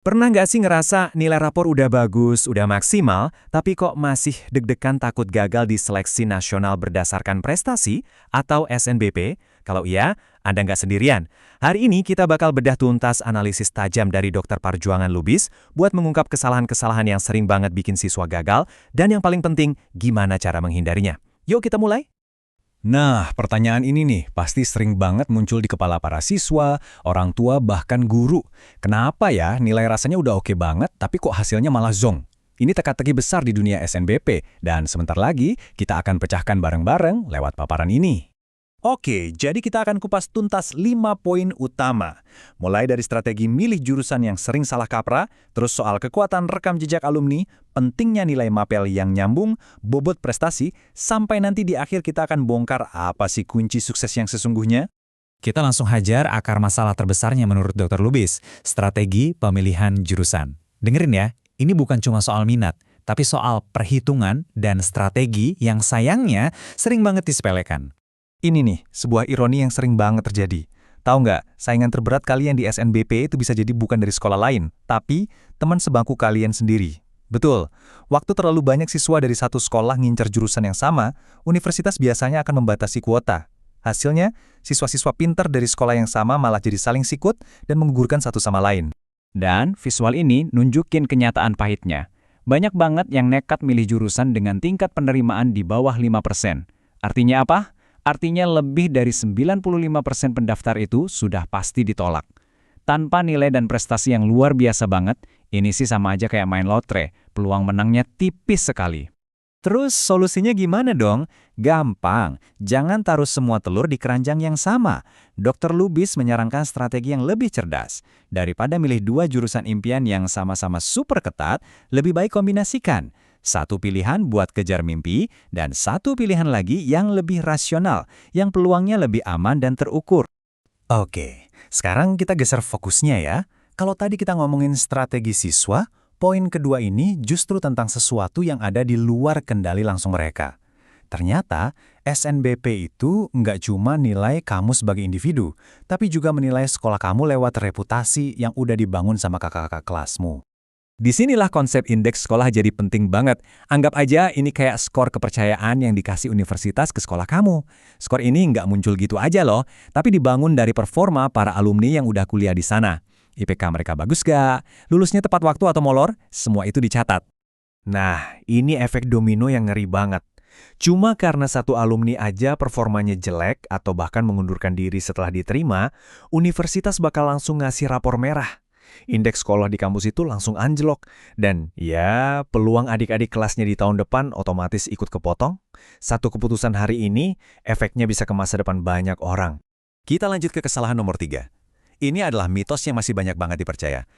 Pernah nggak sih ngerasa nilai rapor udah bagus, udah maksimal, tapi kok masih deg-degan takut gagal di seleksi nasional berdasarkan prestasi atau SNBP? Kalau iya, Anda nggak sendirian. Hari ini kita bakal bedah tuntas analisis tajam dari Dokter Parjuangan Lubis buat mengungkap kesalahan-kesalahan yang sering banget bikin siswa gagal, dan yang paling penting, gimana cara menghindarinya. Yuk kita mulai! Nah, pertanyaan ini nih pasti sering banget muncul di kepala para siswa, orang tua, bahkan guru. Kenapa ya nilai rasanya udah oke banget, tapi kok hasilnya malah zonk? Ini teka-teki besar di dunia SNBP, dan sebentar lagi kita akan pecahkan bareng-bareng lewat paparan ini. Oke, jadi kita akan kupas tuntas 5 poin utama. Mulai dari strategi milih jurusan yang sering salah kaprah, terus soal kekuatan rekam jejak alumni, pentingnya nilai mapel yang nyambung, bobot prestasi, sampai nanti di akhir kita akan bongkar apa sih kunci sukses yang sesungguhnya. Kita langsung hajar akar masalah terbesarnya menurut Dr. Lubis, strategi pemilihan jurusan. Dengerin ya, ini bukan cuma soal minat, tapi soal perhitungan dan strategi yang sayangnya sering banget disepelekan. Ini nih, sebuah ironi yang sering banget terjadi. Tahu nggak, saingan terberat kalian di SNBP itu bisa jadi bukan dari sekolah lain, tapi teman sebangku kalian sendiri. Betul, waktu terlalu banyak siswa dari satu sekolah ngincar jurusan yang sama, universitas biasanya akan membatasi kuota. Hasilnya, siswa-siswa pintar dari sekolah yang sama malah jadi saling sikut dan menggugurkan satu sama lain. Dan visual ini nunjukin kenyataan pahitnya. Banyak banget yang nekat milih jurusan dengan tingkat penerimaan di bawah 5%. Artinya apa? Artinya lebih dari 95% pendaftar itu sudah pasti ditolak. Tanpa nilai dan prestasi yang luar biasa banget, ini sih sama aja kayak main lotre, peluang menangnya tipis sekali. Terus solusinya gimana dong? Gampang, jangan taruh semua telur di keranjang yang sama. Dr. Lubis menyarankan strategi yang lebih cerdas. Daripada milih dua jurusan impian yang sama-sama super ketat, lebih baik kombinasikan. Satu pilihan buat kejar mimpi, dan satu pilihan lagi yang lebih rasional, yang peluangnya lebih aman dan terukur. Oke, sekarang kita geser fokusnya ya. Kalau tadi kita ngomongin strategi siswa, poin kedua ini justru tentang sesuatu yang ada di luar kendali langsung mereka. Ternyata, SNBP itu nggak cuma nilai kamu sebagai individu, tapi juga menilai sekolah kamu lewat reputasi yang udah dibangun sama kakak-kakak kelasmu. Disinilah konsep indeks sekolah jadi penting banget. Anggap aja ini kayak skor kepercayaan yang dikasih universitas ke sekolah kamu. Skor ini nggak muncul gitu aja loh, tapi dibangun dari performa para alumni yang udah kuliah di sana. IPK mereka bagus gak? Lulusnya tepat waktu atau molor? Semua itu dicatat. Nah, ini efek domino yang ngeri banget. Cuma karena satu alumni aja performanya jelek atau bahkan mengundurkan diri setelah diterima, universitas bakal langsung ngasih rapor merah. Indeks sekolah di kampus itu langsung anjlok. Dan ya, peluang adik-adik kelasnya di tahun depan otomatis ikut kepotong. Satu keputusan hari ini, efeknya bisa ke masa depan banyak orang. Kita lanjut ke kesalahan nomor 3. Ini adalah mitos yang masih banyak banget dipercaya.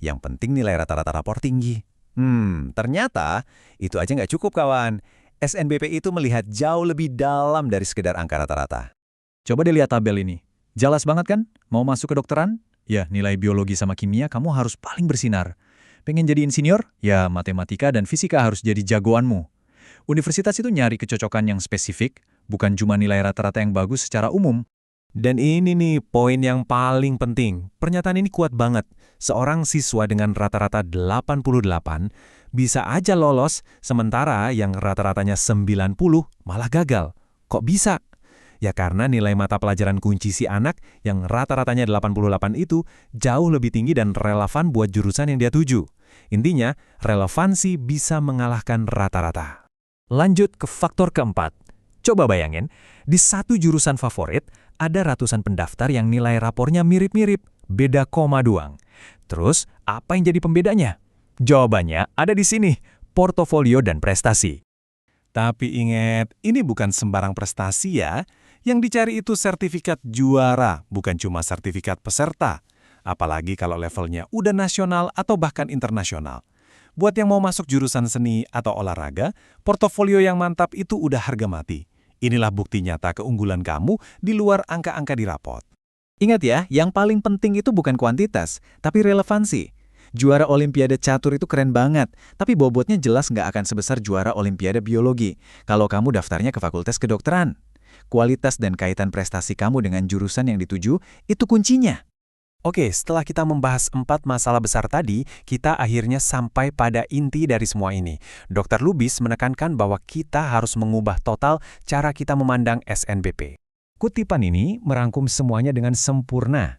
Yang penting nilai rata-rata rapor tinggi. Ternyata itu aja nggak cukup kawan. SNBP itu melihat jauh lebih dalam dari sekedar angka rata-rata. Coba dilihat tabel ini. Jelas banget kan? Mau masuk ke dokteran? Ya, nilai biologi sama kimia kamu harus paling bersinar. Pengen jadi insinyur? Ya, matematika dan fisika harus jadi jagoanmu. Universitas itu nyari kecocokan yang spesifik, bukan cuma nilai rata-rata yang bagus secara umum. Dan ini nih poin yang paling penting. Pernyataan ini kuat banget. Seorang siswa dengan rata-rata 88 bisa aja lolos, sementara yang rata-ratanya 90 malah gagal. Kok bisa? Ya karena nilai mata pelajaran kunci si anak yang rata-ratanya 88 itu jauh lebih tinggi dan relevan buat jurusan yang dia tuju. Intinya, relevansi bisa mengalahkan rata-rata. Lanjut ke faktor keempat. Coba bayangin, di satu jurusan favorit, ada ratusan pendaftar yang nilai rapornya mirip-mirip, beda koma doang. Terus, apa yang jadi pembedanya? Jawabannya ada di sini, portofolio dan prestasi. Tapi ingat, ini bukan sembarang prestasi ya. Yang dicari itu sertifikat juara, bukan cuma sertifikat peserta. Apalagi kalau levelnya udah nasional atau bahkan internasional. Buat yang mau masuk jurusan seni atau olahraga, portofolio yang mantap itu udah harga mati. Inilah bukti nyata keunggulan kamu di luar angka-angka di rapot. Ingat ya, yang paling penting itu bukan kuantitas, tapi relevansi. Juara Olimpiade Catur itu keren banget, tapi bobotnya jelas nggak akan sebesar juara Olimpiade Biologi kalau kamu daftarnya ke Fakultas Kedokteran. Kualitas dan kaitan prestasi kamu dengan jurusan yang dituju, itu kuncinya. Oke, setelah kita membahas 4 masalah besar tadi, kita akhirnya sampai pada inti dari semua ini. Dr. Lubis menekankan bahwa kita harus mengubah total cara kita memandang SNBP. Kutipan ini merangkum semuanya dengan sempurna.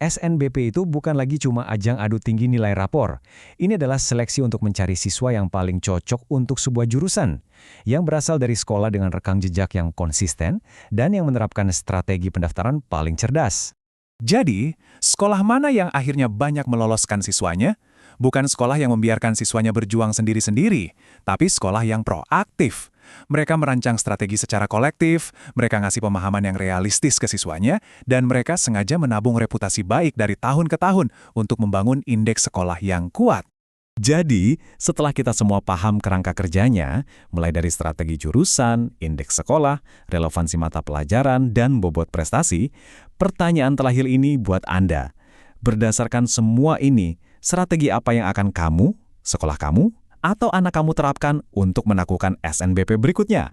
SNBP itu bukan lagi cuma ajang adu tinggi nilai rapor. Ini adalah seleksi untuk mencari siswa yang paling cocok untuk sebuah jurusan, yang berasal dari sekolah dengan rekam jejak yang konsisten dan yang menerapkan strategi pendaftaran paling cerdas. Jadi, sekolah mana yang akhirnya banyak meloloskan siswanya? Bukan sekolah yang membiarkan siswanya berjuang sendiri-sendiri, tapi sekolah yang proaktif. Mereka merancang strategi secara kolektif, mereka ngasih pemahaman yang realistis ke siswanya, dan mereka sengaja menabung reputasi baik dari tahun ke tahun untuk membangun indeks sekolah yang kuat. Jadi, setelah kita semua paham kerangka kerjanya, mulai dari strategi jurusan, indeks sekolah, relevansi mata pelajaran, dan bobot prestasi, pertanyaan terakhir ini buat Anda. Berdasarkan semua ini, strategi apa yang akan kamu, sekolah kamu, atau anak kamu terapkan untuk menaklukkan SNBP berikutnya?